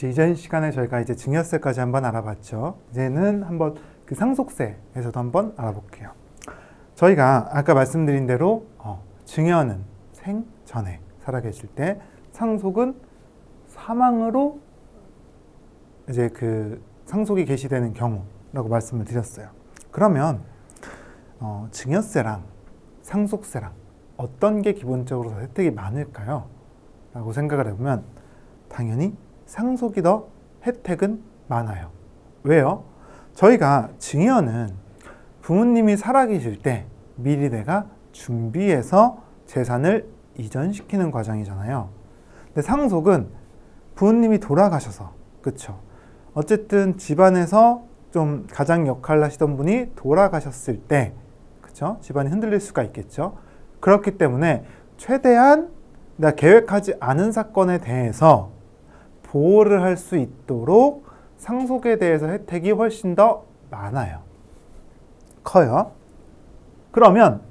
이제 이전 시간에 저희가 이제 증여세까지 한번 알아봤죠. 이제는 한번 그 상속세에서도 한번 알아볼게요. 저희가 아까 말씀드린 대로 증여는 생전에 살아계실 때, 상속은 사망으로 이제 그 상속이 개시되는 경우라고 말씀을 드렸어요. 그러면 증여세랑 상속세랑 어떤 게 기본적으로 더 혜택이 많을까요? 라고 생각을 해보면 당연히 상속이 더 혜택은 많아요. 왜요? 저희가 증여는 부모님이 살아계실 때 미리 내가 준비해서 재산을 이전시키는 과정이잖아요. 근데 상속은 부모님이 돌아가셔서, 그쵸? 어쨌든 집안에서 좀 가장 역할을 하시던 분이 돌아가셨을 때, 그쵸? 집안이 흔들릴 수가 있겠죠. 그렇기 때문에 최대한 내가 계획하지 않은 사건에 대해서 보호를 할 수 있도록 상속에 대해서 혜택이 훨씬 더 많아요. 커요. 그러면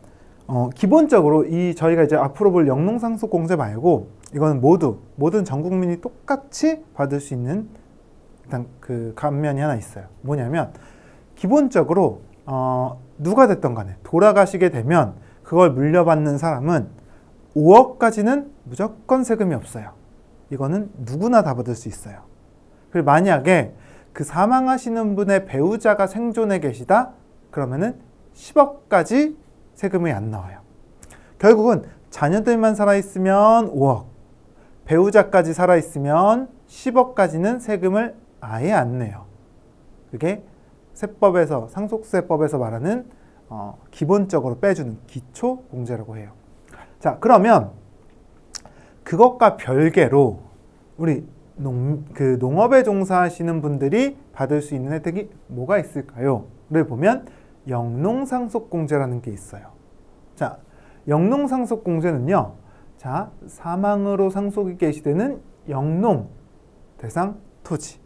기본적으로 저희가 이제 앞으로 볼 영농상속공제 말고 이거는 모든 전 국민이 똑같이 받을 수 있는 일단 그 감면이 하나 있어요. 뭐냐면 기본적으로 누가 됐던 간에 돌아가시게 되면 그걸 물려받는 사람은 5억까지는 무조건 세금이 없어요. 이거는 누구나 다 받을 수 있어요. 그리고 만약에 그 사망하시는 분의 배우자가 생존해 계시다? 그러면은 10억까지 세금이 안 나와요. 결국은 자녀들만 살아있으면 5억, 배우자까지 살아있으면 10억까지는 세금을 아예 안 내요. 그게 세법에서, 상속세법에서 말하는 기본적으로 빼주는 기초공제라고 해요. 자, 그러면 그것과 별개로 우리 농업에 종사하시는 분들이 받을 수 있는 혜택이 뭐가 있을까요? 를 보면 영농상속공제라는 게 있어요. 자, 영농상속공제는요, 자, 사망으로 상속이 개시되는 영농 대상 토지,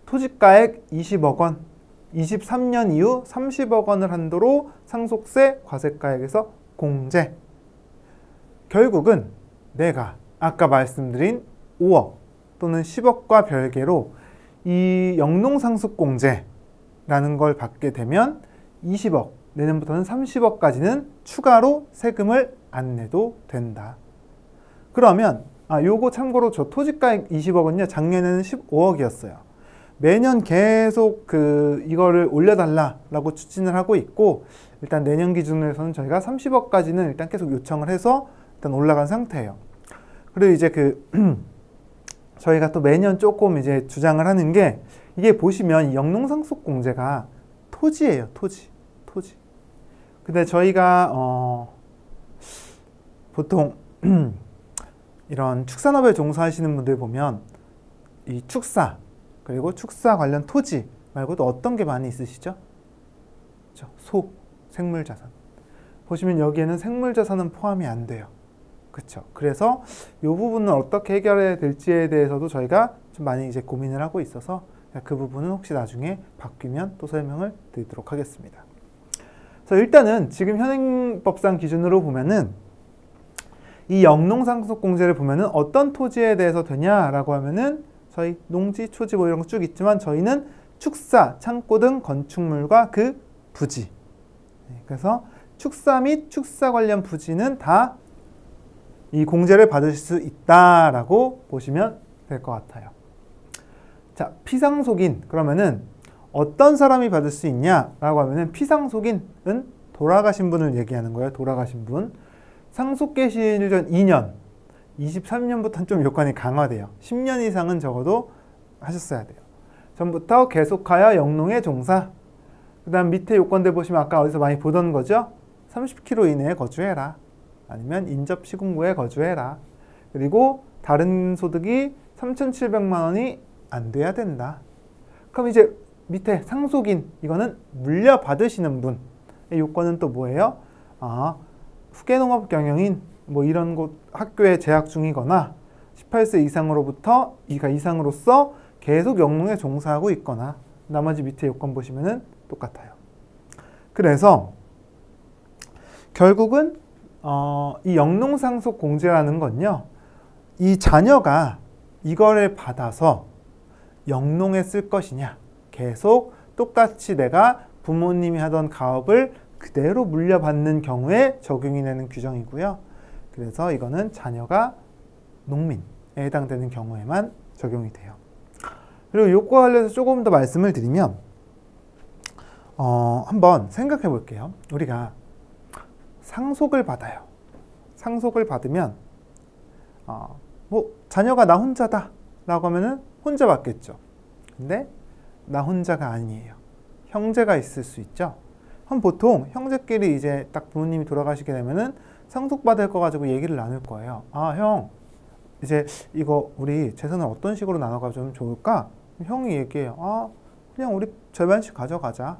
토지가액 20억 원, 23년 이후 30억 원을 한도로 상속세 과세가액에서 공제. 결국은 내가 아까 말씀드린 5억 또는 10억과 별개로 이 영농상속공제라는 걸 받게 되면 20억, 내년부터는 30억까지는 추가로 세금을 안 내도 된다. 그러면 요거 참고로 저 토지가액 20억은요, 작년에는 15억이었어요. 매년 계속 이거를 올려달라라고 추진을 하고 있고, 일단 내년 기준으로 해서는 저희가 30억까지는 일단 계속 요청을 해서 일단 올라간 상태예요. 그리고 이제 저희가 또 매년 조금 이제 주장을 하는 게, 이게 보시면 이 영농상속공제가 토지예요, 토지. 근데 저희가 보통 이런 축산업에 종사하시는 분들 보면 이 축사, 그리고 축사 관련 토지 말고도 어떤 게 많이 있으시죠? 소, 생물자산. 보시면 여기에는 생물자산은 포함이 안 돼요. 그렇죠. 그래서 이 부분은 어떻게 해결해야 될지에 대해서도 저희가 좀 많이 이제 고민을 하고 있어서 그 부분은 혹시 나중에 바뀌면 또 설명을 드리도록 하겠습니다. 그래서 일단은 지금 현행법상 기준으로 보면은 이 영농상속공제를 보면은 어떤 토지에 대해서 되냐라고 하면은 저희 농지, 초지 뭐 이런 거 쭉 있지만 저희는 축사, 창고 등 건축물과 그 부지. 그래서 축사 및 축사 관련 부지는 다 이 공제를 받을 수 있다라고 보시면 될 것 같아요. 자, 피상속인, 그러면은 어떤 사람이 받을 수 있냐라고 하면은 피상속인은 돌아가신 분을 얘기하는 거예요. 돌아가신 분. 상속 개시일 전 2년, 23년부터는 좀 요건이 강화돼요. 10년 이상은 적어도 하셨어야 돼요. 전부터 계속하여 영농에 종사. 그 다음 밑에 요건들 보시면 아까 어디서 많이 보던 거죠? 30km 이내에 거주해라. 아니면 인접 시군구에 거주해라. 그리고 다른 소득이 3,700만 원이 안 돼야 된다. 그럼 이제 밑에 상속인, 이거는 물려받으시는 분의 요건은 또 뭐예요? 후계농업 경영인, 뭐 이런 곳 학교에 재학 중이거나 18세 이상으로서 계속 영농에 종사하고 있거나, 나머지 밑에 요건 보시면은 똑같아요. 그래서 결국은 이 영농상속공제라는 건요, 이 자녀가 이거를 받아서 영농에 쓸 것이냐, 계속 똑같이 내가 부모님이 하던 가업을 그대로 물려받는 경우에 적용이 되는 규정이고요. 그래서 이거는 자녀가 농민에 해당되는 경우에만 적용이 돼요. 그리고 이것과 관련해서 조금 더 말씀을 드리면 한번 생각해 볼게요. 우리가 상속을 받아요. 상속을 받으면 뭐 자녀가 나 혼자다 라고 하면은 혼자 받겠죠. 근데 나 혼자가 아니에요. 형제가 있을 수 있죠. 그럼 보통 형제끼리 이제 딱 부모님이 돌아가시게 되면은 상속받을 거 가지고 얘기를 나눌 거예요. 아, 형, 이제 이거 우리 재산을 어떤 식으로 나눠가면 좋을까? 형이 얘기해요. 아, 그냥 우리 절반씩 가져가자.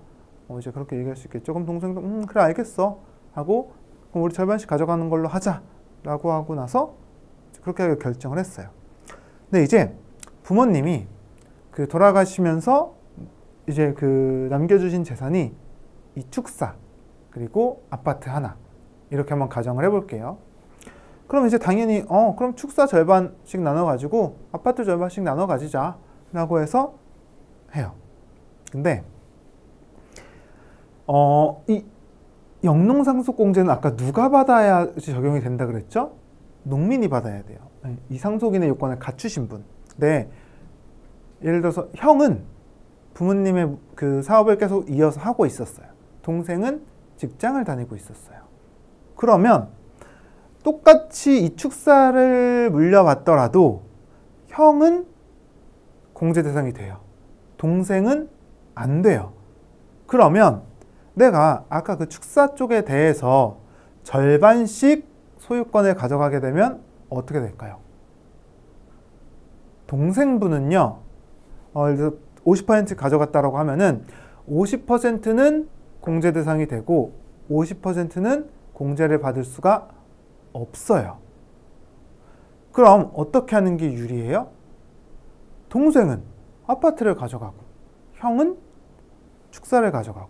이제 그렇게 얘기할 수 있겠죠. 그럼 동생도 그래 알겠어 하고 그럼 우리 절반씩 가져가는 걸로 하자 라고 하고 나서 그렇게 하기로 결정을 했어요. 근데 이제 부모님이 그 돌아가시면서 이제 그 남겨주신 재산이 이 축사 그리고 아파트 하나 이렇게 한번 가정을 해볼게요. 그럼 이제 당연히 그럼 축사 절반씩 나눠가지고 아파트 절반씩 나눠 가지자 라고 해서 해요. 근데 이 영농상속공제는 아까 누가 받아야 적용이 된다 그랬죠? 농민이 받아야 돼요. 이 상속인의 요건을 갖추신 분. 네. 예를 들어서 형은 부모님의 그 사업을 계속 이어서 하고 있었어요. 동생은 직장을 다니고 있었어요. 그러면 똑같이 이 축사를 물려받더라도 형은 공제 대상이 돼요. 동생은 안 돼요. 그러면 내가 아까 그 축사 쪽에 대해서 절반씩 소유권을 가져가게 되면 어떻게 될까요? 동생분은요, 예를 들어 50% 가져갔다라고 하면은 50%는 공제 대상이 되고 50%는 공제를 받을 수가 없어요. 그럼 어떻게 하는 게 유리해요? 동생은 아파트를 가져가고 형은 축사를 가져가고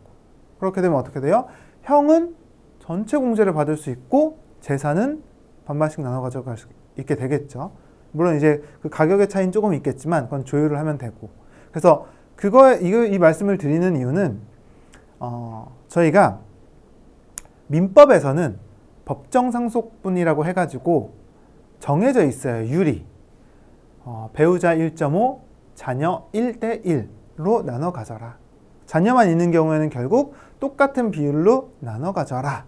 그렇게 되면 어떻게 돼요? 형은 전체 공제를 받을 수 있고 재산은 반반씩 나눠 가져갈 수 있게 되겠죠. 물론 이제 그 가격의 차이는 조금 있겠지만 그건 조율을 하면 되고. 그래서 이 말씀을 드리는 이유는 저희가 민법에서는 법정상속분이라고 해가지고 정해져 있어요. 유리. 배우자 1.5, 자녀 1:1로 나눠 가져라. 자녀만 있는 경우에는 결국 똑같은 비율로 나눠 가져라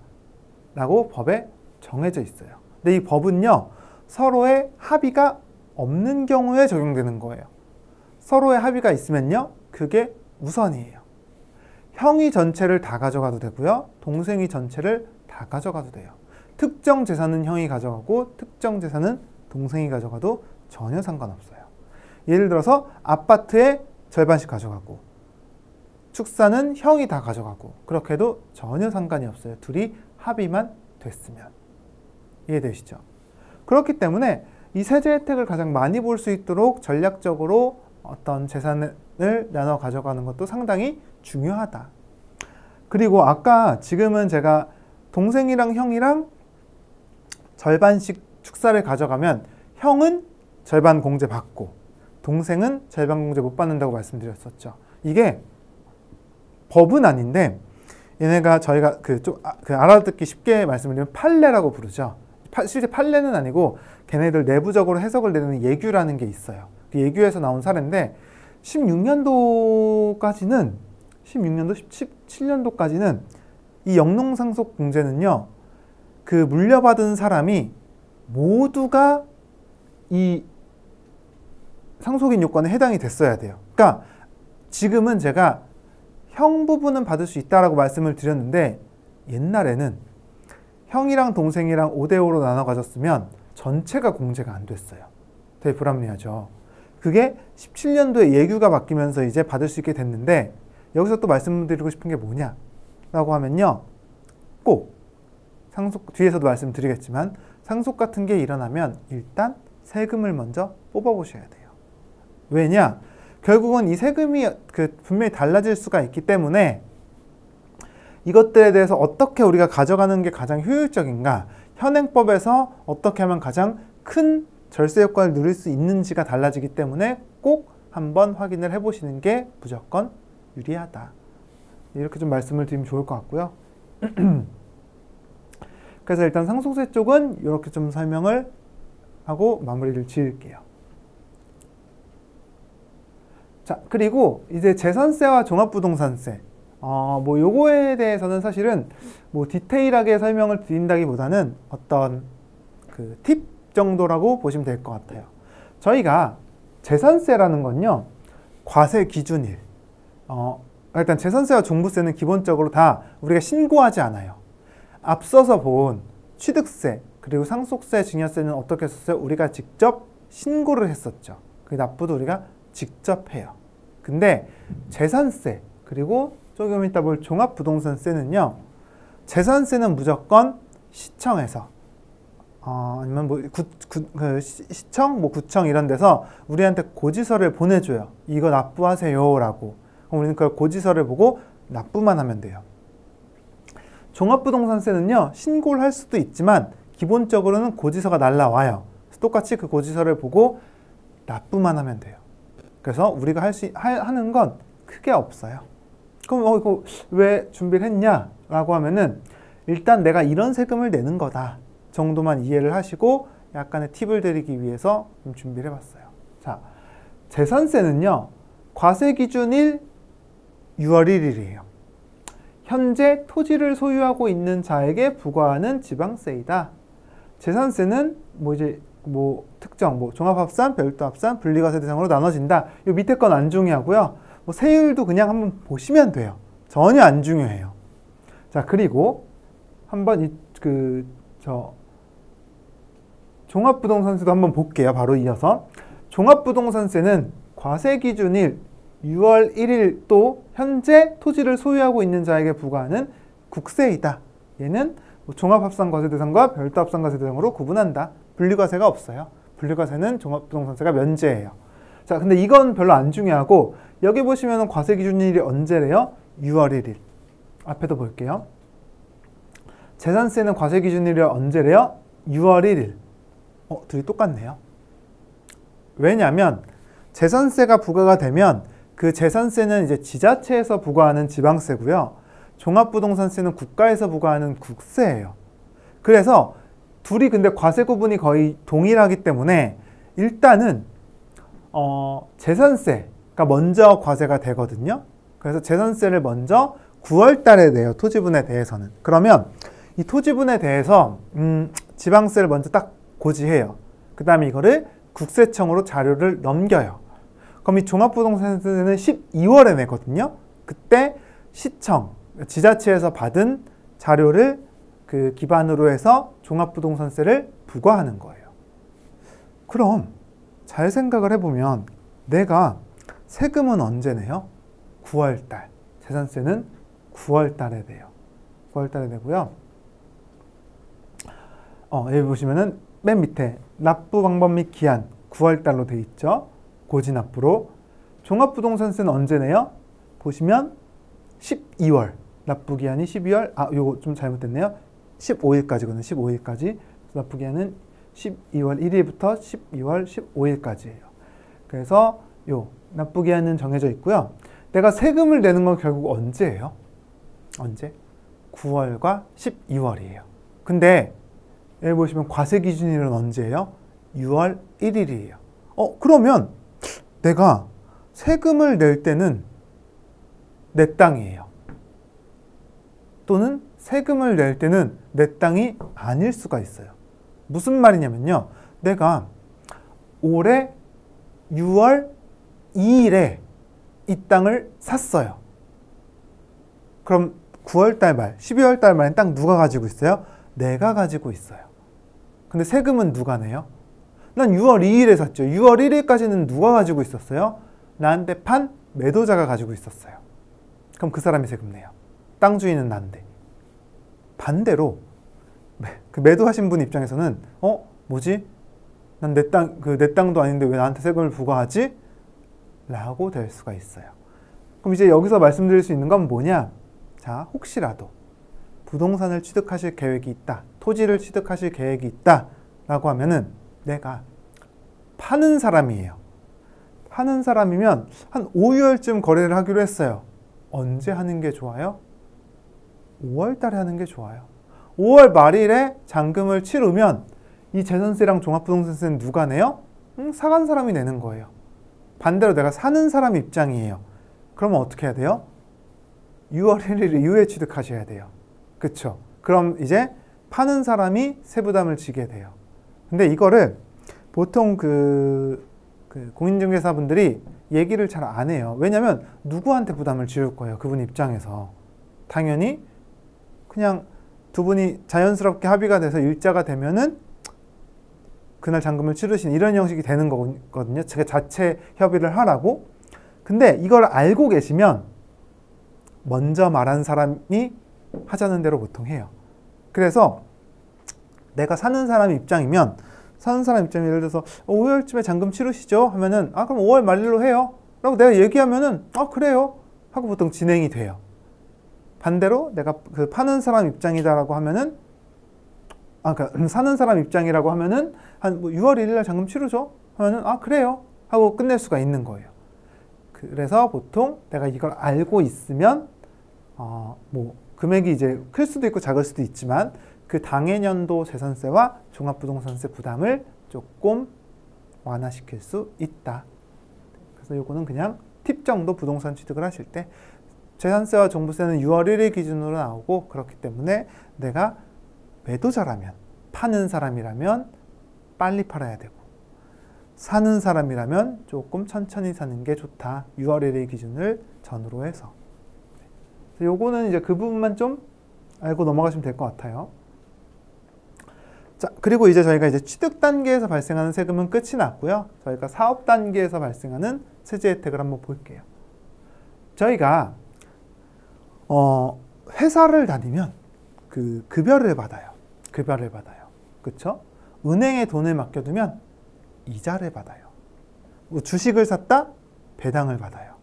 라고 법에 정해져 있어요. 근데 이 법은요, 서로의 합의가 없는 경우에 적용되는 거예요. 서로의 합의가 있으면요, 그게 우선이에요. 형이 전체를 다 가져가도 되고요, 동생이 전체를 다 가져가도 돼요. 특정 재산은 형이 가져가고 특정 재산은 동생이 가져가도 전혀 상관없어요. 예를 들어서 아파트의 절반씩 가져가고 축사는 형이 다 가져가고 그렇게 해도 전혀 상관이 없어요. 둘이 합의만 됐으면. 이해되시죠? 그렇기 때문에 이 세제 혜택을 가장 많이 볼 수 있도록 전략적으로 어떤 재산을 나눠 가져가는 것도 상당히 중요하다. 그리고 아까 지금은 제가 동생이랑 형이랑 절반씩 축사를 가져가면 형은 절반 공제 받고 동생은 절반 공제 못 받는다고 말씀드렸었죠. 이게 법은 아닌데 얘네가 저희가 좀 알아듣기 쉽게 말씀드리면 판례라고 부르죠. 실제 판례는 아니고 걔네들 내부적으로 해석을 내는 예규라는 게 있어요. 그 예규에서 나온 사례인데 16년도, 17년도까지는 이 영농상속 공제는요, 그 물려받은 사람이 모두가 이 상속인 요건에 해당이 됐어야 돼요. 그러니까 지금은 제가 형 부분은 받을 수 있다라고 말씀을 드렸는데 옛날에는 형이랑 동생이랑 5대5로 나눠 가졌으면 전체가 공제가 안 됐어요. 되게 불합리하죠. 그게 17년도에 예규가 바뀌면서 이제 받을 수 있게 됐는데 여기서 또 말씀드리고 싶은 게 뭐냐라고 하면요, 꼭 상속, 뒤에서도 말씀드리겠지만 상속 같은 게 일어나면 일단 세금을 먼저 뽑아보셔야 돼요. 왜냐? 결국은 이 세금이 분명히 달라질 수가 있기 때문에 이것들에 대해서 어떻게 우리가 가져가는 게 가장 효율적인가, 현행법에서 어떻게 하면 가장 큰 절세 효과를 누릴 수 있는지가 달라지기 때문에 꼭 한번 확인을 해보시는 게 무조건 유리하다. 이렇게 좀 말씀을 드리면 좋을 것 같고요. 그래서 일단 상속세 쪽은 이렇게 좀 설명을 하고 마무리를 지을게요. 자, 그리고 이제 재산세와 종합부동산세. 뭐 요거에 대해서는 사실은 뭐 디테일하게 설명을 드린다기보다는 어떤 그 팁 정도라고 보시면 될 것 같아요. 저희가 재산세라는 건요, 과세 기준일. 일단 재산세와 종부세는 기본적으로 다 우리가 신고하지 않아요. 앞서서 본 취득세, 그리고 상속세, 증여세는 어떻게 했었어요? 우리가 직접 신고를 했었죠. 그 납부도 우리가 직접 해요. 근데 재산세, 그리고 조금 이따 볼 종합부동산세는요, 재산세는 무조건 시청에서, 아니면 뭐 시청, 뭐 구청 이런 데서 우리한테 고지서를 보내줘요. 이거 납부하세요라고. 그럼 우리는 그 고지서를 보고 납부만 하면 돼요. 종합부동산세는요, 신고를 할 수도 있지만 기본적으로는 고지서가 날라와요. 똑같이 그 고지서를 보고 납부만 하면 돼요. 그래서 우리가 하는 건 크게 없어요. 그럼 이거 왜 준비를 했냐라고 하면은 일단 내가 이런 세금을 내는 거다 정도만 이해를 하시고 약간의 팁을 드리기 위해서 좀 준비를 해봤어요. 자, 재산세는요, 과세 기준일 6월 1일이에요. 현재 토지를 소유하고 있는 자에게 부과하는 지방세이다. 재산세는 특정 종합합산, 별도합산, 분리과세 대상으로 나눠진다. 이 밑에 건 안 중요하고요. 세율도 그냥 한번 보시면 돼요. 전혀 안 중요해요. 자, 그리고 한번 종합부동산세도 한번 볼게요. 바로 이어서 종합부동산세는 과세 기준일 6월 1일 또 현재 토지를 소유하고 있는 자에게 부과하는 국세이다. 얘는 종합합산과세 대상과 별도합산과세 대상으로 구분한다. 분리과세가 없어요. 분리과세는 종합부동산세가 면제예요. 자, 근데 이건 별로 안 중요하고 여기 보시면 과세 기준일이 언제래요? 6월 1일. 앞에도 볼게요. 재산세는 과세 기준일이 언제래요? 6월 1일. 둘이 똑같네요. 왜냐하면 재산세가 부과가 되면 그 재산세는 이제 지자체에서 부과하는 지방세고요. 종합부동산세는 국가에서 부과하는 국세예요. 그래서 둘이 근데 과세 구분이 거의 동일하기 때문에 일단은 재산세가 먼저 과세가 되거든요. 그래서 재산세를 먼저 9월 달에 내요. 토지분에 대해서는. 그러면 이 토지분에 대해서 지방세를 먼저 딱 고지해요. 그 다음에 이거를 국세청으로 자료를 넘겨요. 그럼 이 종합부동산세는 12월에 내거든요. 그때 시청, 지자체에서 받은 자료를 그 기반으로 해서 종합부동산세를 부과하는 거예요. 그럼 잘 생각을 해보면 내가 세금은 언제 내요? 9월 달. 재산세는 9월 달에 내요. 9월 달에 내고요. 여기 보시면은 맨 밑에 납부 방법 및 기한 9월 달로 돼 있죠. 고지납부로. 종합부동산세는 언제 내요? 보시면 12월. 납부 기한이 12월. 요거 좀 잘못됐네요. 15일까지거든요. 15일까지. 납부 기한은 12월 1일부터 12월 15일까지예요. 그래서 요 납부 기한은 정해져 있고요. 내가 세금을 내는 건 결국 언제예요? 언제? 9월과 12월이에요. 근데 여기 보시면 과세 기준일은 언제예요? 6월 1일이에요. 그러면 내가 세금을 낼 때는 내 땅이에요. 또는 세금을 낼 때는 내 땅이 아닐 수가 있어요. 무슨 말이냐면요. 내가 올해 6월 2일에 이 땅을 샀어요. 그럼 9월 달 말, 12월 달 말엔 땅 누가 가지고 있어요? 내가 가지고 있어요. 근데 세금은 누가 내요? 난 6월 2일에 샀죠. 6월 1일까지는 누가 가지고 있었어요? 나한테 판 매도자가 가지고 있었어요. 그럼 그 사람이 세금 내요. 땅 주인은 난데. 반대로 그 매도하신 분 입장에서는 뭐지? 난 내 땅도 아닌데 왜 나한테 세금을 부과하지? 라고 될 수가 있어요. 그럼 이제 여기서 말씀드릴 수 있는 건 뭐냐? 자, 혹시라도 부동산을 취득하실 계획이 있다. 토지를 취득하실 계획이 있다. 라고 하면은 내가 파는 사람이에요. 하는 사람이면 한 5, 6월쯤 거래를 하기로 했어요. 언제 하는 게 좋아요? 5월 달에 하는 게 좋아요. 5월 말일에 잔금을 치르면 이 재산세랑 종합부동산세는 누가 내요? 사간 사람이 내는 거예요. 반대로 내가 사는 사람 입장이에요. 그러면 어떻게 해야 돼요? 6월 1일에 유예 취득하셔야 돼요. 그쵸? 그럼 이제 파는 사람이 세부담을 지게 돼요. 근데 이거를 보통 공인중개사분들이 얘기를 잘 안 해요. 왜냐면 누구한테 부담을 지울 거예요. 그분 입장에서. 당연히 그냥 두 분이 자연스럽게 합의가 돼서 일자가 되면은 그날 잔금을 치르신 이런 형식이 되는 거거든요. 제가 자체 협의를 하라고. 근데 이걸 알고 계시면 먼저 말한 사람이 하자는 대로 보통 해요. 그래서 내가 사는 사람 입장이면 사는 사람 입장에 예를 들어서 5월쯤에 잔금 치르시죠 하면은 그럼 5월 말일로 해요 라고 내가 얘기하면은 그래요 하고 보통 진행이 돼요. 반대로 내가 그 파는 사람 입장이다라고 하면은 그러니까 사는 사람 입장이라고 하면은 한 6월 1일 날 잔금 치르죠 하면은 그래요 하고 끝낼 수가 있는 거예요. 그래서 보통 내가 이걸 알고 있으면 금액이 이제 클 수도 있고 작을 수도 있지만 그 당해년도 재산세와 종합부동산세 부담을 조금 완화시킬 수 있다. 그래서 요거는 그냥 팁 정도 부동산 취득을 하실 때 재산세와 종부세는 6월 1일 기준으로 나오고 그렇기 때문에 내가 매도자라면 파는 사람이라면 빨리 팔아야 되고 사는 사람이라면 조금 천천히 사는 게 좋다. 6월 1일 기준을 전후로 해서. 요거는 이제 그 부분만 좀 알고 넘어가시면 될 것 같아요. 자, 그리고 이제 저희가 이제 취득 단계에서 발생하는 세금은 끝이 났고요. 저희가 사업 단계에서 발생하는 세제 혜택을 한번 볼게요. 저희가 회사를 다니면 그 급여를 받아요. 그렇죠? 은행에 돈을 맡겨두면 이자를 받아요. 주식을 샀다? 배당을 받아요.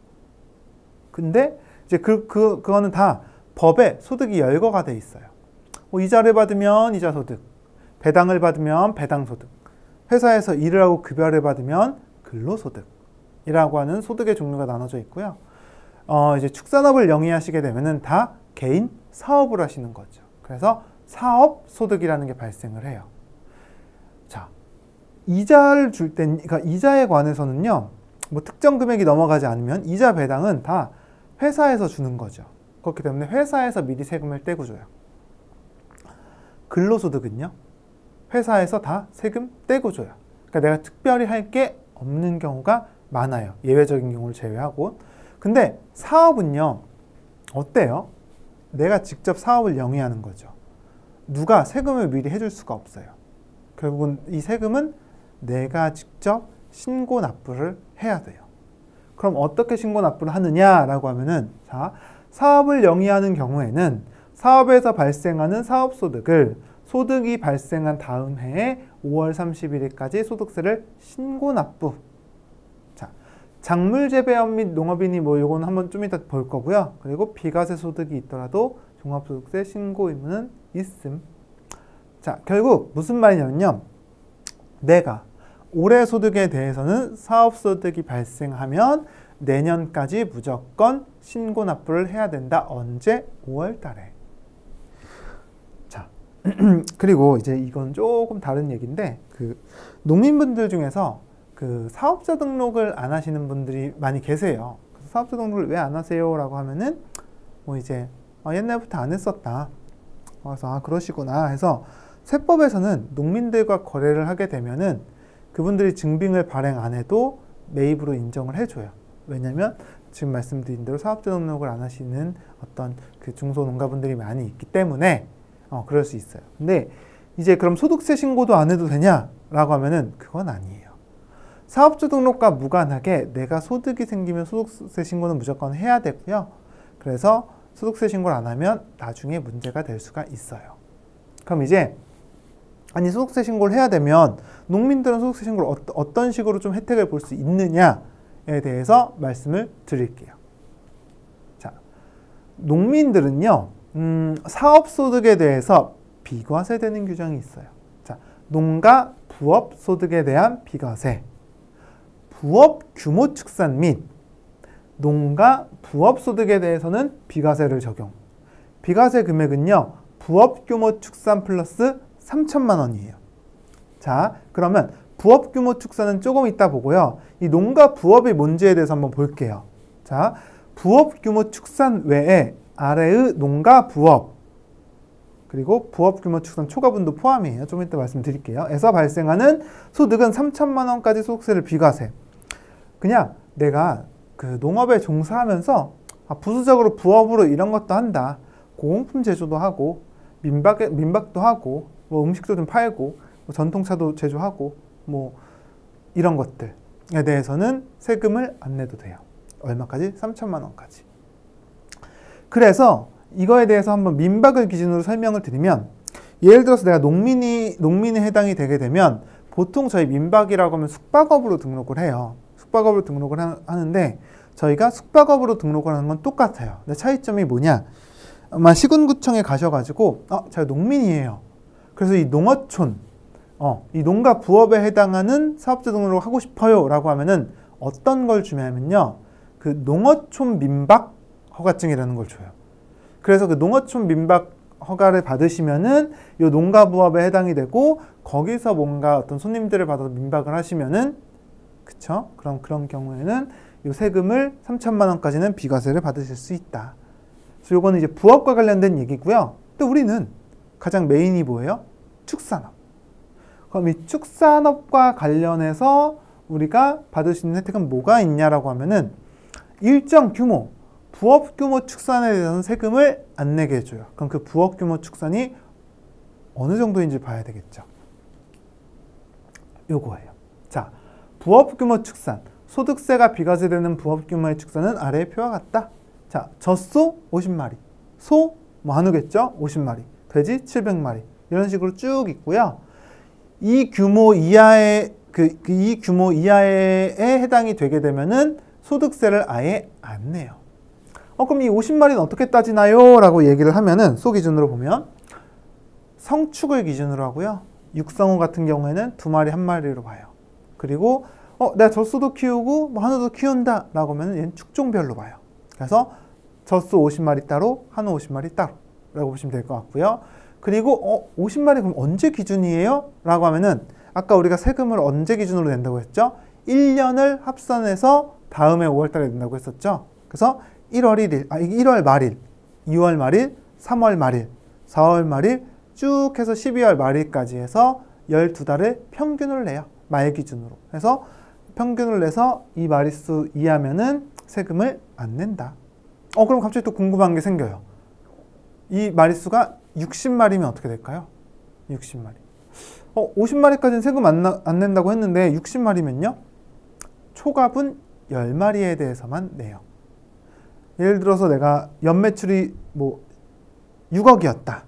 근데 이제 그거는 다 법에 소득이 열거가 돼 있어요. 이자를 받으면 이자 소득, 배당을 받으면 배당 소득, 회사에서 일을 하고 급여를 받으면 근로소득이라고 하는 소득의 종류가 나눠져 있고요. 이제 축산업을 영위하시게 되면은 다 개인 사업을 하시는 거죠. 그래서 사업 소득이라는 게 발생을 해요. 자, 이자를 줄 땐, 그러니까 이자에 관해서는요, 특정 금액이 넘어가지 않으면 이자 배당은 다 회사에서 주는 거죠. 그렇기 때문에 회사에서 미리 세금을 떼고 줘요. 근로소득은요, 회사에서 다 세금 떼고 줘요. 그러니까 내가 특별히 할 게 없는 경우가 많아요. 예외적인 경우를 제외하고. 근데 사업은요, 어때요? 내가 직접 사업을 영위하는 거죠. 누가 세금을 미리 해줄 수가 없어요. 결국은 이 세금은 내가 직접 신고 납부를 해야 돼요. 그럼 어떻게 신고 납부를 하느냐라고 하면은, 자, 사업을 영위하는 경우에는 사업에서 발생하는 사업소득을 소득이 발생한 다음 해에 5월 31일까지 소득세를 신고 납부. 자, 작물재배업 및 농업인이 요거는 한번 좀 이따 볼 거고요. 그리고 비과세 소득이 있더라도 종합소득세 신고 의무는 있음. 자, 결국 무슨 말이냐면요. 내가 올해 소득에 대해서는 사업소득이 발생하면 내년까지 무조건 신고 납부를 해야 된다. 언제? 5월 달에. 자, 그리고 이제 이건 조금 다른 얘기인데, 농민분들 중에서 사업자 등록을 안 하시는 분들이 많이 계세요. 사업자 등록을 왜 안 하세요? 라고 하면은, 이제, 옛날부터 안 했었다. 그래서, 그러시구나 해서, 세법에서는 농민들과 거래를 하게 되면은 그분들이 증빙을 발행 안 해도 매입으로 인정을 해줘요. 왜냐면 지금 말씀드린 대로 사업자 등록을 안 하시는 어떤 중소농가분들이 많이 있기 때문에 그럴 수 있어요. 근데 이제 그럼 소득세 신고도 안 해도 되냐라고 하면은 그건 아니에요. 사업자 등록과 무관하게 내가 소득이 생기면 소득세 신고는 무조건 해야 되고요. 그래서 소득세 신고를 안 하면 나중에 문제가 될 수가 있어요. 그럼 이제 소득세 신고를 해야 되면 농민들은 소득세 신고를 어떤 식으로 좀 혜택을 볼 수 있느냐에 대해서 말씀을 드릴게요. 자, 농민들은요, 사업소득에 대해서 비과세되는 규정이 있어요. 자, 농가 부업소득에 대한 비과세. 부업 규모 축산 및 농가 부업 소득에 대해서는 비과세를 적용. 비과세 금액은요, 부업 규모 축산 플러스 3천만 원이에요. 자, 그러면 부업 규모 축산은 조금 이따 보고요. 이 농가 부업이 뭔지에 대해서 한번 볼게요. 자, 부업 규모 축산 외에 아래의 농가 부업, 그리고 부업 규모 축산 초과분도 포함이에요. 좀 이따 말씀드릴게요. 에서 발생하는 소득은 3천만 원까지 소득세를 비과세. 그냥 내가 그 농업에 종사하면서 부수적으로 부업으로 이런 것도 한다. 공용품 제조도 하고 민박도 하고 뭐 음식도 좀 팔고 뭐 전통차도 제조하고 뭐 이런 것들에 대해서는 세금을 안 내도 돼요. 얼마까지? 3천만 원까지. 그래서 이거에 대해서 한번 민박을 기준으로 설명을 드리면, 예를 들어서 내가 농민이 해당이 되게 되면 보통 저희 민박이라고 하면 숙박업으로 등록을 해요. 숙박업으로 등록을 하는데 저희가 숙박업으로 등록을 하는 건 똑같아요. 근데 차이점이 뭐냐? 아마 시군구청에 가셔가지고 제가 농민이에요. 그래서 이 농어촌, 이 농가 부업에 해당하는 사업자 등록을 하고 싶어요 라고 하면은 어떤 걸 주냐면요, 그 농어촌 민박 허가증이라는 걸 줘요. 그래서 그 농어촌 민박 허가를 받으시면은 이 농가 부업에 해당이 되고, 거기서 뭔가 어떤 손님들을 받아서 민박을 하시면은, 그쵸? 그럼 그런 경우에는 이 세금을 3천만 원까지는 비과세를 받으실 수 있다. 그래서 요거는 이제 부업과 관련된 얘기고요. 또 우리는 가장 메인이 뭐예요? 축산업. 그럼 이 축산업과 관련해서 우리가 받을 수 있는 혜택은 뭐가 있냐라고 하면은, 일정 규모, 부업 규모 축산에 대해서는 세금을 안 내게 해줘요. 그럼 그 부업 규모 축산이 어느 정도인지 봐야 되겠죠. 요거예요. 자, 부업 규모 축산, 소득세가 비과세되는 부업 규모의 축산은 아래의 표와 같다. 자, 젖소 50마리, 소 뭐 한우겠죠? 50마리, 돼지 700마리, 이런 식으로 쭉 있고요. 이 규모 이하의 이 규모 이하에 해당이 되게 되면은 소득세를 아예 안 내요. 그럼 이 50마리는 어떻게 따지나요? 라고 얘기를 하면은, 소 기준으로 보면 성축을 기준으로 하고요. 육성호 같은 경우에는 2마리 1마리로 봐요. 그리고 내가 젖소도 키우고 뭐 한우도 키운다 라고 하면 얘는 축종별로 봐요. 그래서 젖소 50마리 따로, 한우 50마리 따로 라고 보시면 될 것 같고요. 그리고 50마리 그럼 언제 기준이에요? 라고 하면은, 아까 우리가 세금을 언제 기준으로 낸다고 했죠? 1년을 합산해서 다음에 5월 달에 낸다고 했었죠? 그래서 1월 말일, 2월 말일, 3월 말일, 4월 말일 쭉 해서 12월 말일까지 해서 12달을 평균을 내요. 말 기준으로. 해서 평균을 내서 이 마리수 이하면은 세금을 안 낸다. 그럼 갑자기 또 궁금한 게 생겨요. 이 마리수가 60마리면 어떻게 될까요? 60마리. 50마리까지는 세금 안 낸다고 했는데 60마리면요? 초과분 10마리에 대해서만 내요. 예를 들어서 내가 연매출이 뭐 6억이었다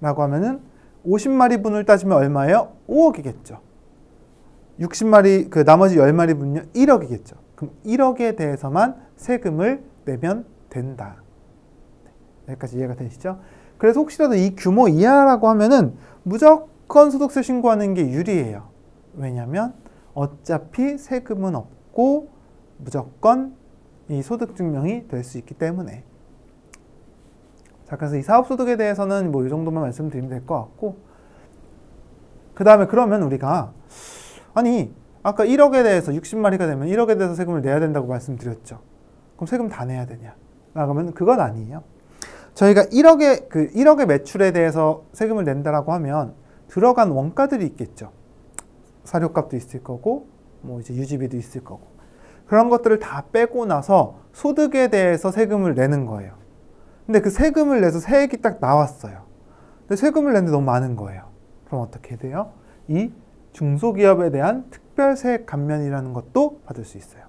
라고 하면은 50마리 분을 따지면 얼마예요? 5억이겠죠. 60마리, 그 나머지 10마리 분은요 1억이겠죠. 그럼 1억에 대해서만 세금을 내면 된다. 여기까지 이해가 되시죠? 그래서 혹시라도 이 규모 이하라고 하면은 무조건 소득세 신고하는 게 유리해요. 왜냐면 어차피 세금은 없고 무조건 이 소득증명이 될 수 있기 때문에. 자, 그래서 이 사업소득에 대해서는 뭐 이 정도만 말씀드리면 될 것 같고, 그 다음에 그러면 우리가 아까 1억에 대해서 60마리가 되면 1억에 대해서 세금을 내야 된다고 말씀드렸죠. 그럼 세금 다 내야 되냐? 라고 하면 그건 아니에요. 저희가 1억의 매출에 대해서 세금을 낸다라고 하면 들어간 원가들이 있겠죠. 사료값도 있을 거고, 뭐 이제 유지비도 있을 거고. 그런 것들을 다 빼고 나서 소득에 대해서 세금을 내는 거예요. 근데 그 세금을 내서 세액이 딱 나왔어요. 근데 세금을 내는데 너무 많은 거예요. 그럼 어떻게 돼요? 이 중소기업에 대한 특별세액 감면이라는 것도 받을 수 있어요.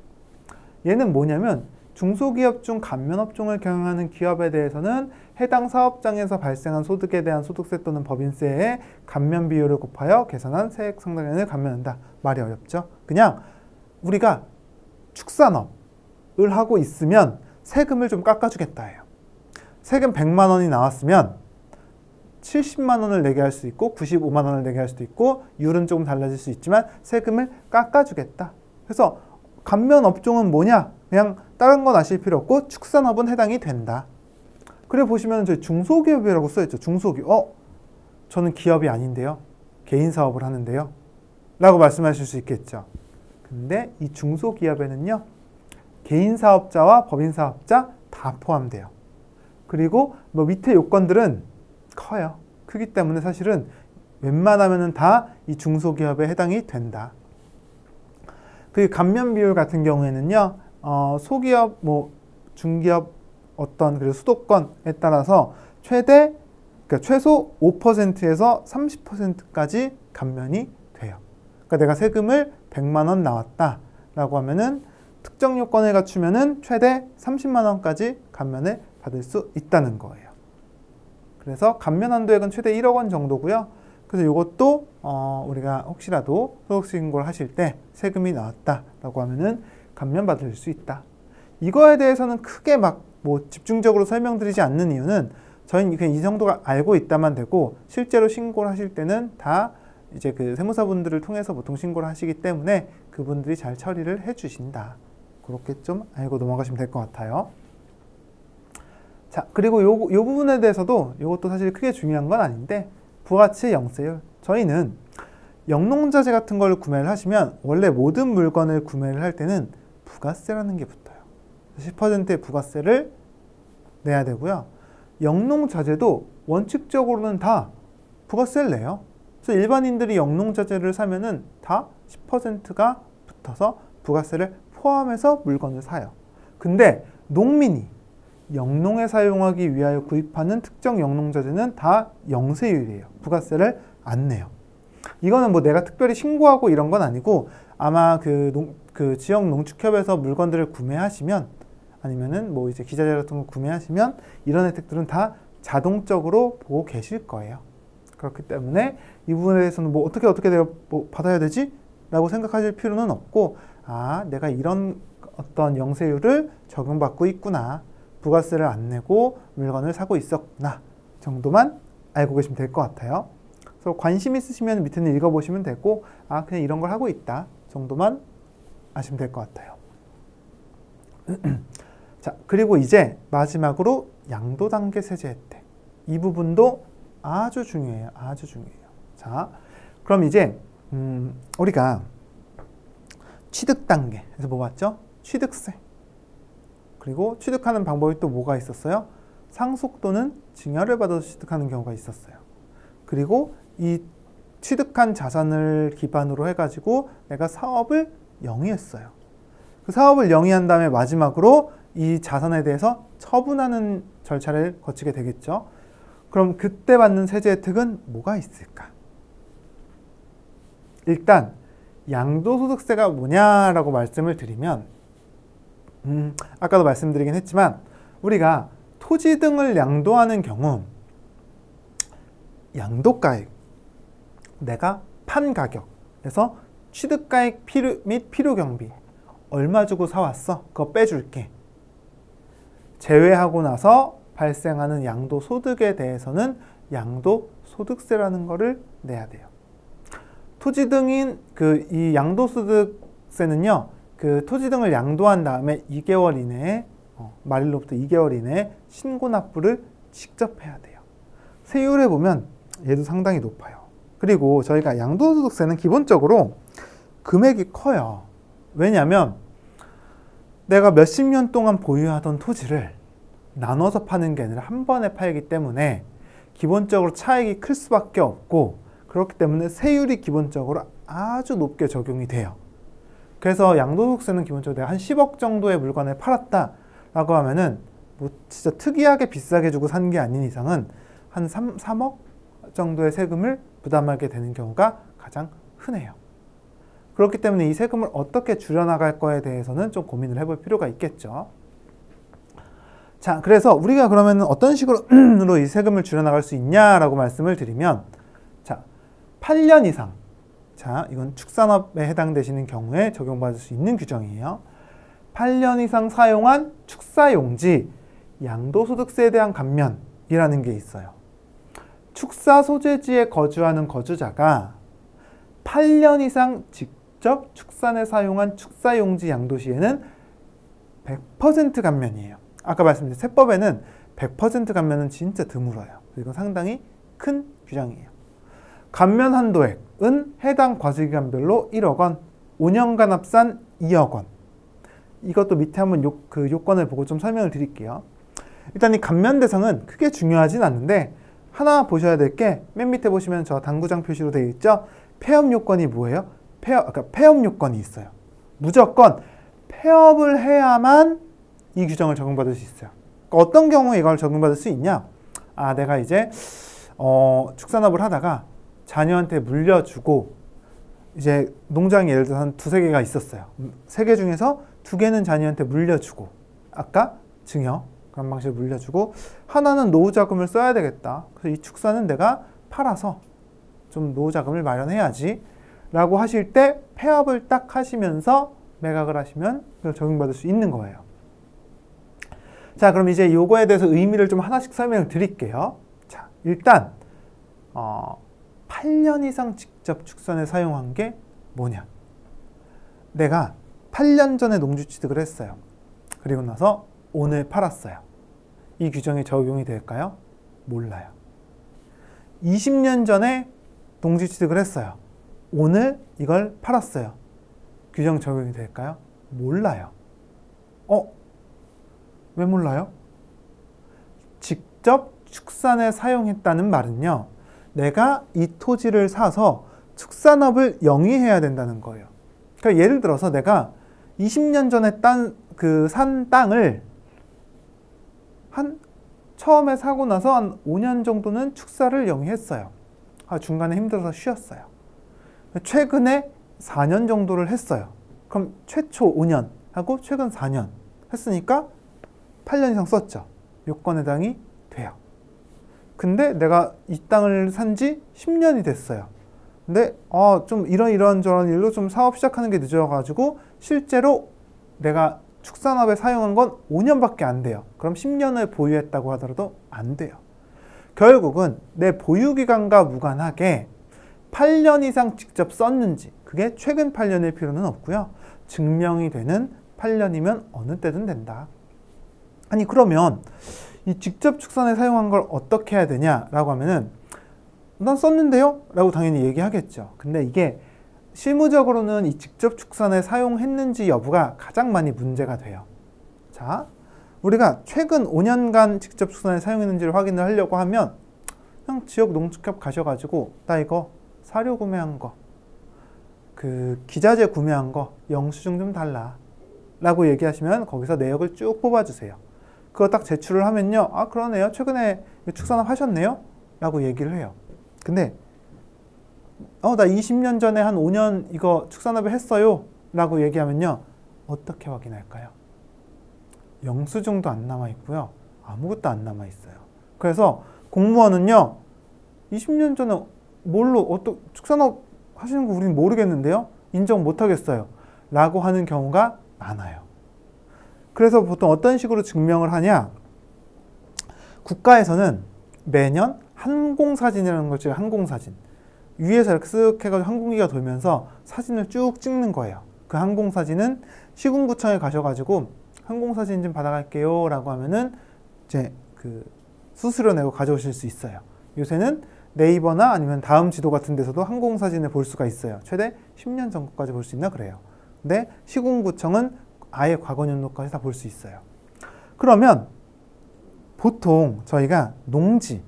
얘는 뭐냐면, 중소기업 중 감면업종을 경영하는 기업에 대해서는 해당 사업장에서 발생한 소득에 대한 소득세 또는 법인세의 감면 비율을 곱하여 계산한 세액 상당량을 감면한다. 말이 어렵죠? 그냥 우리가 축산업을 하고 있으면 세금을 좀 깎아주겠다 해요. 세금 100만 원이 나왔으면 70만 원을 내게 할 수 있고 95만 원을 내게 할 수도 있고 율은 조금 달라질 수 있지만 세금을 깎아주겠다. 그래서 감면 업종은 뭐냐? 그냥 다른 건 아실 필요 없고 축산업은 해당이 된다. 그래 보시면 저희 중소기업이라고 써있죠. 중소기업. 저는 기업이 아닌데요. 개인 사업을 하는데요. 라고 말씀하실 수 있겠죠. 근데 이 중소기업에는요. 개인 사업자와 법인 사업자 다 포함돼요. 그리고 뭐 밑에 요건들은 커요. 크기 때문에 사실은 웬만하면은 다 이 중소기업에 해당이 된다. 그 감면 비율 같은 경우에는요. 소기업, 뭐 중기업 어떤 그리고 수도권에 따라서 그러니까 최소 5%에서 30%까지 감면이 돼요. 그러니까 내가 세금을 100만 원 나왔다라고 하면은 특정 요건을 갖추면은 최대 30만 원까지 감면을 받을 수 있다는 거예요. 그래서 감면 한도액은 최대 1억 원 정도고요. 그래서 이것도 우리가 혹시라도 소득신고를 하실 때 세금이 나왔다라고 하면은 감면 받을 수 있다. 이거에 대해서는 크게 막 뭐 집중적으로 설명드리지 않는 이유는 저희는 그냥 이 정도가 알고 있다만 되고 실제로 신고를 하실 때는 다 이제 그 세무사분들을 통해서 보통 신고를 하시기 때문에 그분들이 잘 처리를 해주신다. 그렇게 좀 알고 넘어가시면 될 것 같아요. 자, 그리고 요 부분에 대해서도 이것도 사실 크게 중요한 건 아닌데 부가치 영세율. 저희는 영농자재 같은 걸 구매를 하시면 원래 모든 물건을 구매를 할 때는 부가세라는 게 붙어요. 10%의 부가세를 내야 되고요. 영농자재도 원칙적으로는 다 부가세를 내요. 그래서 일반인들이 영농자재를 사면은 다 10%가 붙어서 부가세를 포함해서 물건을 사요. 근데 농민이 영농에 사용하기 위하여 구입하는 특정 영농자재는 다 영세율이에요. 부가세를 안 내요. 이거는 뭐 내가 특별히 신고하고 이런 건 아니고 아마 그 지역 농축협에서 물건들을 구매하시면 아니면은 뭐 이제 기자재 같은 거 구매하시면 이런 혜택들은 다 자동적으로 보고 계실 거예요. 그렇기 때문에 이 부분에 대해서는 뭐 어떻게 내가 뭐 받아야 되지? 라고 생각하실 필요는 없고 내가 이런 어떤 영세율을 적용받고 있구나. 부가세를 안 내고 물건을 사고 있었구나. 정도만 알고 계시면 될 것 같아요. 그래서 관심 있으시면 밑에는 읽어보시면 되고 그냥 이런 걸 하고 있다. 정도만 아시면 될 것 같아요. 자, 그리고 이제 마지막으로 양도단계 세제 혜택. 이 부분도 아주 중요해요. 아주 중요해요. 자, 그럼 이제 우리가 취득 단계에서 뭐 봤죠? 취득세. 그리고 취득하는 방법이 또 뭐가 있었어요? 상속 또는 증여를 받아서 취득하는 경우가 있었어요. 그리고 이 취득한 자산을 기반으로 해가지고 내가 사업을 영위했어요. 그 사업을 영위한 다음에 마지막으로 이 자산에 대해서 처분하는 절차를 거치게 되겠죠. 그럼 그때 받는 세제 혜택은 뭐가 있을까? 일단 양도소득세가 뭐냐라고 말씀을 드리면 아까도 말씀드리긴 했지만 우리가 토지 등을 양도하는 경우 양도가액, 내가 판 가격에서 취득가액 및 필요경비 얼마 주고 사왔어? 그거 빼줄게. 제외하고 나서 발생하는 양도소득에 대해서는 양도소득세라는 거를 내야 돼요. 토지 등인 이 양도소득세는요. 그 토지 등을 양도한 다음에 2개월 이내에 말일로부터 2개월 이내에 신고 납부를 직접 해야 돼요. 세율에 보면 얘도 상당히 높아요. 그리고 저희가 양도소득세는 기본적으로 금액이 커요. 왜냐하면 내가 몇십 년 동안 보유하던 토지를 나눠서 파는 게 아니라 한 번에 팔기 때문에 기본적으로 차익이 클 수밖에 없고 그렇기 때문에 세율이 기본적으로 아주 높게 적용이 돼요. 그래서 양도소득세는 기본적으로 내가 한 10억 정도의 물건을 팔았다라고 하면은 뭐 진짜 특이하게 비싸게 주고 산 게 아닌 이상은 한 3억 정도의 세금을 부담하게 되는 경우가 가장 흔해요. 그렇기 때문에 이 세금을 어떻게 줄여나갈 거에 대해서는 좀 고민을 해볼 필요가 있겠죠. 자, 그래서 우리가 그러면 어떤 식으로 이 세금을 줄여나갈 수 있냐라고 말씀을 드리면, 자, 8년 이상, 자, 이건 축산업에 해당되시는 경우에 적용받을 수 있는 규정이에요. 8년 이상 사용한 축사용지 양도소득세에 대한 감면이라는 게 있어요. 축사 소재지에 거주하는 거주자가 8년 이상 직접 직접 축산에 사용한 축사용지 양도시에는 100% 감면이에요. 아까 말씀드린 세법에는 100% 감면은 진짜 드물어요. 이건 상당히 큰 규정이에요. 감면 한도액은 해당 과세기간별로 1억 원, 5년간 합산 2억 원. 이것도 밑에 한번 그 요건을 보고 좀 설명을 드릴게요. 일단 이 감면 대상은 크게 중요하진 않는데 하나 보셔야 될 게 맨 밑에 보시면 저 당구장 표시로 되어 있죠. 폐업 요건이 뭐예요? 폐업 요건이 있어요. 무조건 폐업을 해야만 이 규정을 적용받을 수 있어요. 그러니까 어떤 경우에 이걸 적용받을 수 있냐? 내가 이제 축산업을 하다가 자녀한테 물려주고 이제 농장이 예를 들어서 한 두세 개가 있었어요. 3개 중에서 2개는 자녀한테 물려주고 아까 증여 그런 방식으로 물려주고 하나는 노후자금을 써야 되겠다. 그래서 이 축사는 내가 팔아서 좀 노후자금을 마련해야지 라고 하실 때 폐업을 딱 하시면서 매각을 하시면 그걸 적용받을 수 있는 거예요. 자, 그럼 이제 요거에 대해서 의미를 좀 하나씩 설명을 드릴게요. 자, 일단 8년 이상 직접 축산에 사용한 게 뭐냐? 내가 8년 전에 농지 취득을 했어요. 그리고 나서 오늘 팔았어요. 이 규정이 적용이 될까요? 몰라요. 20년 전에 농지 취득을 했어요. 오늘 이걸 팔았어요. 규정 적용이 될까요? 몰라요. 왜 몰라요? 직접 축산에 사용했다는 말은요. 내가 이 토지를 사서 축산업을 영위해야 된다는 거예요. 그러니까 예를 들어서 내가 20년 전에 산 땅을 처음에 사고 나서 한 5년 정도는 축사를 영위했어요. 중간에 힘들어서 쉬었어요. 최근에 4년 정도를 했어요. 그럼 최초 5년 하고 최근 4년 했으니까 8년 이상 썼죠. 요건에 해당이 돼요. 근데 내가 이 땅을 산 지 10년이 됐어요. 근데 좀 이런 저런 일로 좀 사업 시작하는 게 늦어가지고 실제로 내가 축산업에 사용한 건 5년밖에 안 돼요. 그럼 10년을 보유했다고 하더라도 안 돼요. 결국은 내 보유기간과 무관하게 8년 이상 직접 썼는지 그게 최근 8년일 필요는 없고요. 증명이 되는 8년이면 어느 때든 된다. 아니 그러면 이 직접 축산에 사용한 걸 어떻게 해야 되냐라고 하면은 난 썼는데요? 라고 당연히 얘기하겠죠. 근데 이게 실무적으로는 이 직접 축산에 사용했는지 여부가 가장 많이 문제가 돼요. 자, 우리가 최근 5년간 직접 축산에 사용했는지를 확인을 하려고 하면 그냥 지역 농축협 가셔가지고 나 이거 사료 구매한 거, 그 기자재 구매한 거 영수증 좀 달라 라고 얘기하시면 거기서 내역을 쭉 뽑아주세요. 그거 딱 제출을 하면요. 그러네요. 최근에 축산업 하셨네요? 라고 얘기를 해요. 근데 나 20년 전에 한 5년 이거 축산업을 했어요 라고 얘기하면요. 어떻게 확인할까요? 영수증도 안 남아있고요. 아무것도 안 남아있어요. 그래서 공무원은요. 20년 전에 축산업 하시는 거 우리는 모르겠는데요. 인정 못하겠어요. 라고 하는 경우가 많아요. 그래서 보통 어떤 식으로 증명을 하냐? 국가에서는 매년 항공사진이라는 걸 찍어요. 항공사진. 위에서 이렇게 쓱 해가지고 항공기가 돌면서 사진을 쭉 찍는 거예요. 그 항공사진은 시군구청에 가셔가지고 항공사진 좀 받아갈게요 라고 하면은 이제 그 수수료 내고 가져오실 수 있어요. 요새는 네이버나 아니면 다음 지도 같은 데서도 항공사진을 볼 수가 있어요. 최대 10년 전 것까지 볼 수 있나 그래요. 근데 시군구청은 아예 과거 연도까지 다 볼 수 있어요. 그러면 보통 저희가 농지,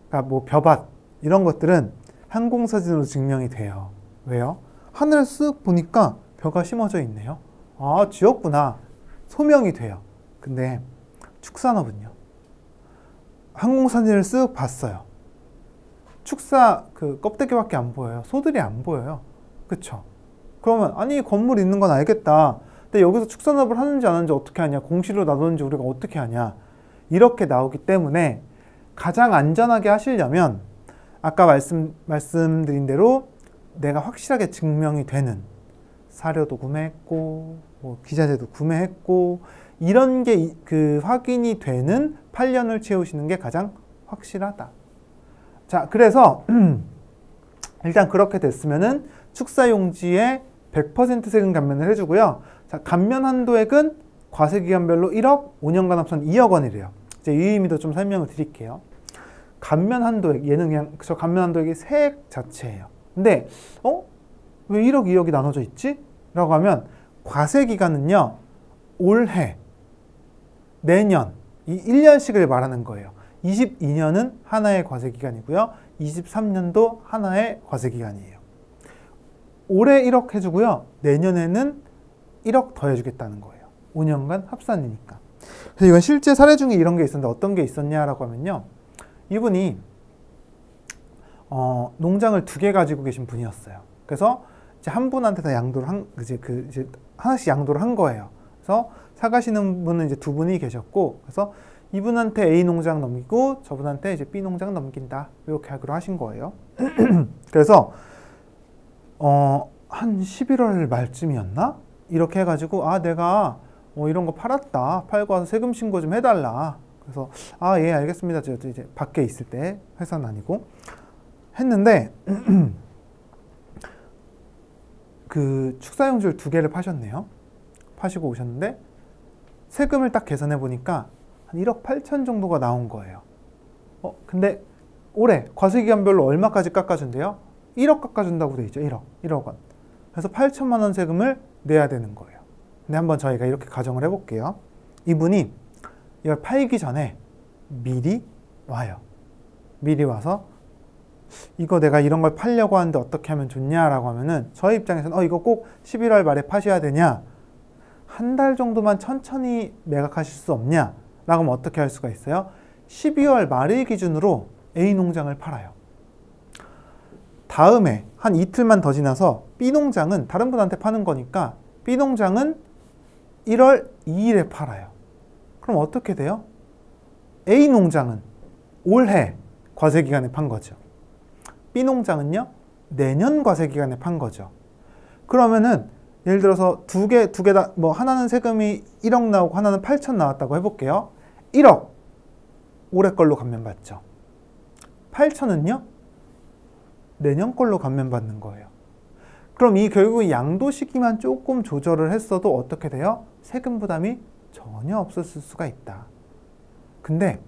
그러니까 뭐 벼밭 이런 것들은 항공사진으로 증명이 돼요. 왜요? 하늘을 쓱 보니까 벼가 심어져 있네요. 지었구나. 소명이 돼요. 근데 축산업은요. 항공사진을 쓱 봤어요. 축사 그 껍데기밖에 안 보여요. 소들이 안 보여요. 그쵸? 그러면 건물 있는 건 알겠다. 근데 여기서 축산업을 하는지 안 하는지 어떻게 하냐? 공실로 놔뒀는지 우리가 어떻게 하냐? 이렇게 나오기 때문에 가장 안전하게 하시려면 아까 말씀드린 대로 내가 확실하게 증명이 되는 사료도 구매했고 뭐 기자재도 구매했고 이런 게 그 확인이 되는 8년을 채우시는 게 가장 확실하다. 자, 그래서 일단 그렇게 됐으면은 축사용지의 100% 세금 감면을 해주고요. 자, 감면 한도액은 과세기간별로 1억, 5년간 합산 2억 원이래요. 이제 이 의미도 좀 설명을 드릴게요. 감면 한도액, 얘는 그냥 저 감면 한도액이 세액 자체예요. 근데 왜 1억, 2억이 나눠져 있지? 라고 하면 과세기간은요, 올해, 내년, 이 1년씩을 말하는 거예요. 22년은 하나의 과세기간이고요. 23년도 하나의 과세기간이에요. 올해 1억 해주고요. 내년에는 1억 더 해주겠다는 거예요. 5년간 합산이니까. 그래서 이건 실제 사례 중에 이런 게 있었는데 어떤 게 있었냐라고 하면요. 이분이 농장을 2개 가지고 계신 분이었어요. 그래서 이제 한 분한테 다 양도를 이제 하나씩 양도를 한 거예요. 그래서 사가시는 분은 이제 2분이 계셨고, 그래서 이분한테 A 농장 넘기고 저분한테 이제 B 농장 넘긴다, 이렇게 하기로 하신 거예요. 그래서 한 11월 말쯤이었나? 이렇게 해가지고 내가 이런 거 팔고 와서 세금 신고 좀 해달라. 그래서 예, 알겠습니다. 저 이제 밖에 있을 때, 회사는 아니고 했는데 그 축사용지를 2개를 파셨네요. 파시고 오셨는데 세금을 딱 계산해 보니까 한 1억 8천 정도가 나온 거예요. 근데 올해 과세기간별로 얼마까지 깎아준대요? 1억 깎아준다고 돼 있죠. 1억 원. 그래서 8천만 원 세금을 내야 되는 거예요. 근데 한번 저희가 이렇게 가정을 해볼게요. 이분이 이걸 팔기 전에 미리 와요. 미리 와서 이거 내가 이런 걸 팔려고 하는데 어떻게 하면 좋냐라고 하면은 저희 입장에서는 이거 꼭 11월 말에 파셔야 되냐? 한 달 정도만 천천히 매각하실 수 없냐? 라고 하면 어떻게 할 수가 있어요? 12월 말일 기준으로 A 농장을 팔아요. 다음에 한 이틀만 더 지나서 B 농장은 다른 분한테 파는 거니까 B 농장은 1월 2일에 팔아요. 그럼 어떻게 돼요? A 농장은 올해 과세기간에 판 거죠. B 농장은요, 내년 과세기간에 판 거죠. 그러면은 예를 들어서 두 개 다, 하나는 세금이 1억 나오고 하나는 8천 나왔다고 해볼게요. 1억 올해 걸로 감면받죠. 8천은요, 내년 걸로 감면받는 거예요. 그럼 이 결국 양도 시기만 조금 조절을 했어도 어떻게 돼요? 세금 부담이 전혀 없었을 수가 있다. 근데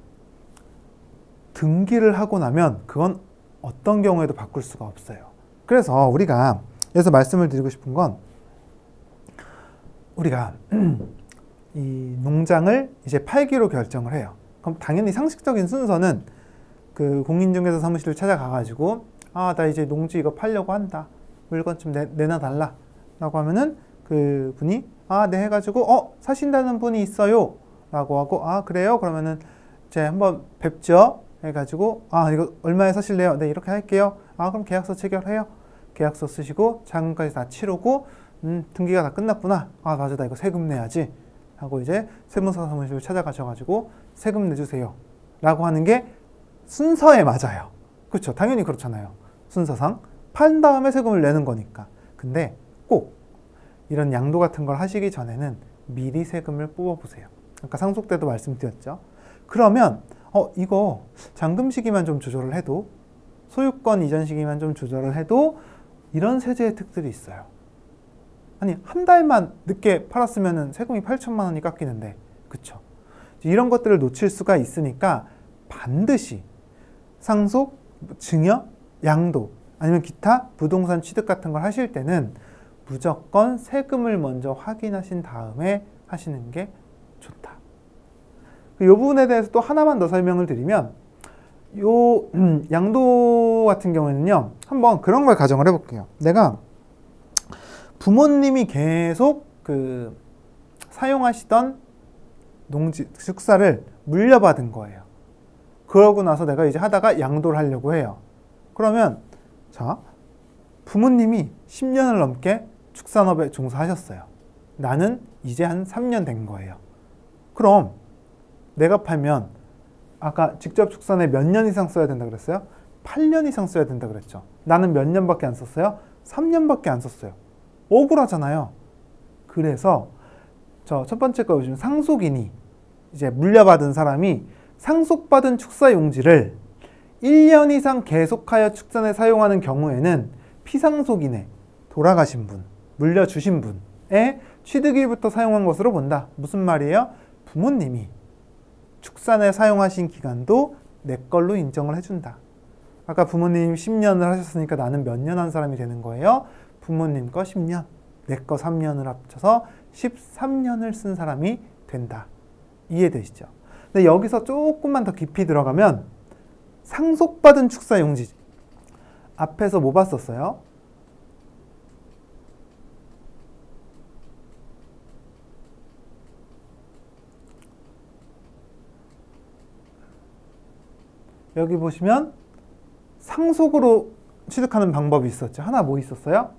등기를 하고 나면 그건 어떤 경우에도 바꿀 수가 없어요. 그래서 우리가 여기서 말씀을 드리고 싶은 건, 우리가 이 농장을 이제 팔기로 결정을 해요. 그럼 당연히 상식적인 순서는 그 공인중개사 사무실을 찾아가가지고 나 이제 농지 이거 팔려고 한다, 물건 좀 내놔달라 라고 하면은 그 분이 네 해가지고 사신다는 분이 있어요 라고 하고 그래요? 그러면은 이제 한번 뵙죠 해가지고 이거 얼마에 사실래요? 네, 이렇게 할게요. 그럼 계약서 체결해요. 계약서 쓰시고 자금까지 다 치르고 등기가 다 끝났구나. 맞아, 나 이거 세금 내야지 하고 이제 세무사 사무실을 찾아가셔가지고 세금 내주세요 라고 하는 게 순서에 맞아요. 그렇죠? 당연히 그렇잖아요. 순서상 판 다음에 세금을 내는 거니까. 근데 꼭 이런 양도 같은 걸 하시기 전에는 미리 세금을 뽑아보세요. 아까 상속 때도 말씀드렸죠. 그러면 이거 잔금 시기만 좀 조절을 해도, 소유권 이전 시기만 좀 조절을 해도 이런 세제 혜택들이 있어요. 아니, 한 달만 늦게 팔았으면 세금이 8천만 원이 깎이는데, 그쵸? 이런 것들을 놓칠 수가 있으니까 반드시 상속, 증여, 양도, 아니면 기타 부동산 취득 같은 걸 하실 때는 무조건 세금을 먼저 확인하신 다음에 하시는 게 좋다. 이 부분에 대해서 또 하나만 더 설명을 드리면, 양도 같은 경우에는요, 한번 그런 걸 가정을 해볼게요. 내가 부모님이 계속 사용하시던 축사를 물려받은 거예요. 그러고 나서 내가 이제 하다가 양도를 하려고 해요. 그러면 부모님이 10년을 넘게 축산업에 종사하셨어요. 나는 이제 한 3년 된 거예요. 그럼 내가 팔면 아까 직접 축산에 몇 년 이상 써야 된다 그랬어요? 8년 이상 써야 된다 그랬죠. 나는 몇 년밖에 안 썼어요? 3년밖에 안 썼어요. 억울하잖아요. 그래서 첫 번째 거 요즘 상속인이, 이제 물려받은 사람이 상속받은 축사 용지를 1년 이상 계속하여 축산에 사용하는 경우에는 피상속인의, 돌아가신 분, 물려주신 분의 취득일부터 사용한 것으로 본다. 무슨 말이에요? 부모님이 축산에 사용하신 기간도 내 걸로 인정을 해준다. 아까 부모님 10년을 하셨으니까 나는 몇 년 한 사람이 되는 거예요? 부모님 거 10년, 내 거 3년을 합쳐서 13년을 쓴 사람이 된다. 이해되시죠? 근데 여기서 조금만 더 깊이 들어가면 상속받은 축사용지, 앞에서 뭐 봤었어요? 여기 보시면 상속으로 취득하는 방법이 있었죠. 하나 뭐 있었어요?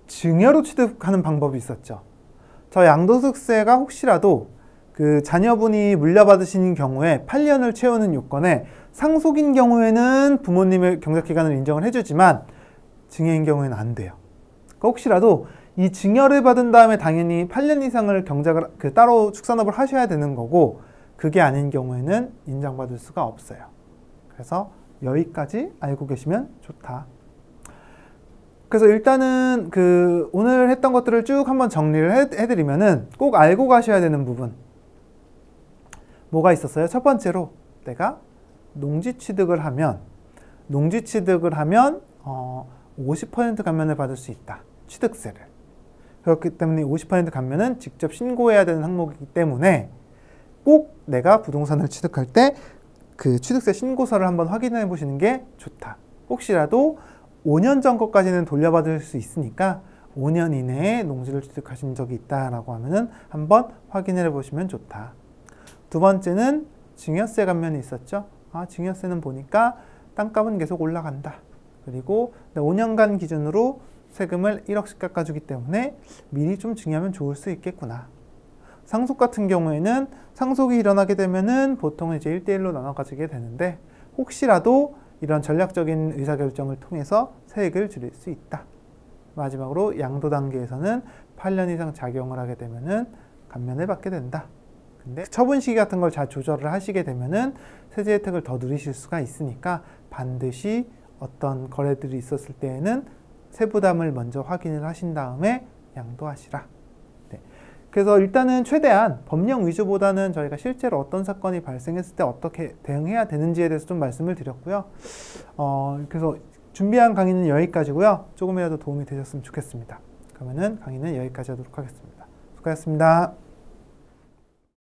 증여로 취득하는 방법이 있었죠. 저 양도소득세가 혹시라도 그 자녀분이 물려받으신 경우에 8년을 채우는 요건에 상속인 경우에는 부모님의 경작기간을 인정을 해주지만 증여인 경우에는 안 돼요. 그러니까 혹시라도 이 증여를 받은 다음에 당연히 8년 이상을 경작을 따로 축산업을 하셔야 되는 거고, 그게 아닌 경우에는 인정받을 수가 없어요. 그래서 여기까지 알고 계시면 좋다. 그래서 일단은 오늘 했던 것들을 쭉 한번 정리를 해드리면은 꼭 알고 가셔야 되는 부분 뭐가 있었어요? 첫 번째로 내가 농지 취득을 하면 50% 감면을 받을 수 있다. 취득세를. 그렇기 때문에 50% 감면은 직접 신고해야 되는 항목이기 때문에 꼭 내가 부동산을 취득할 때 그 취득세 신고서를 한번 확인해 보시는 게 좋다. 혹시라도 5년 전 것까지는 돌려받을 수 있으니까 5년 이내에 농지를 취득하신 적이 있다라고 하면은 한번 확인해 보시면 좋다. 두 번째는 증여세 감면이 있었죠. 증여세는 보니까 땅값은 계속 올라간다. 그리고 5년간 기준으로 세금을 1억씩 깎아주기 때문에 미리 좀 증여하면 좋을 수 있겠구나. 상속 같은 경우에는 상속이 일어나게 되면은 보통은 이제 1대1로 나눠 가지게 되는데 혹시라도 이런 전략적인 의사결정을 통해서 세액을 줄일 수 있다. 마지막으로 양도 단계에서는 8년 이상 작용을 하게 되면은 감면을 받게 된다. 근데 처분 시기 같은 걸 잘 조절을 하시게 되면은 세제 혜택을 더 누리실 수가 있으니까 반드시 어떤 거래들이 있었을 때에는 세부담을 먼저 확인을 하신 다음에 양도하시라. 네. 그래서 일단은 최대한 법령 위주보다는 저희가 실제로 어떤 사건이 발생했을 때 어떻게 대응해야 되는지에 대해서 좀 말씀을 드렸고요. 그래서 준비한 강의는 여기까지고요. 조금이라도 도움이 되셨으면 좋겠습니다. 그러면은 강의는 여기까지 하도록 하겠습니다. 수고하셨습니다.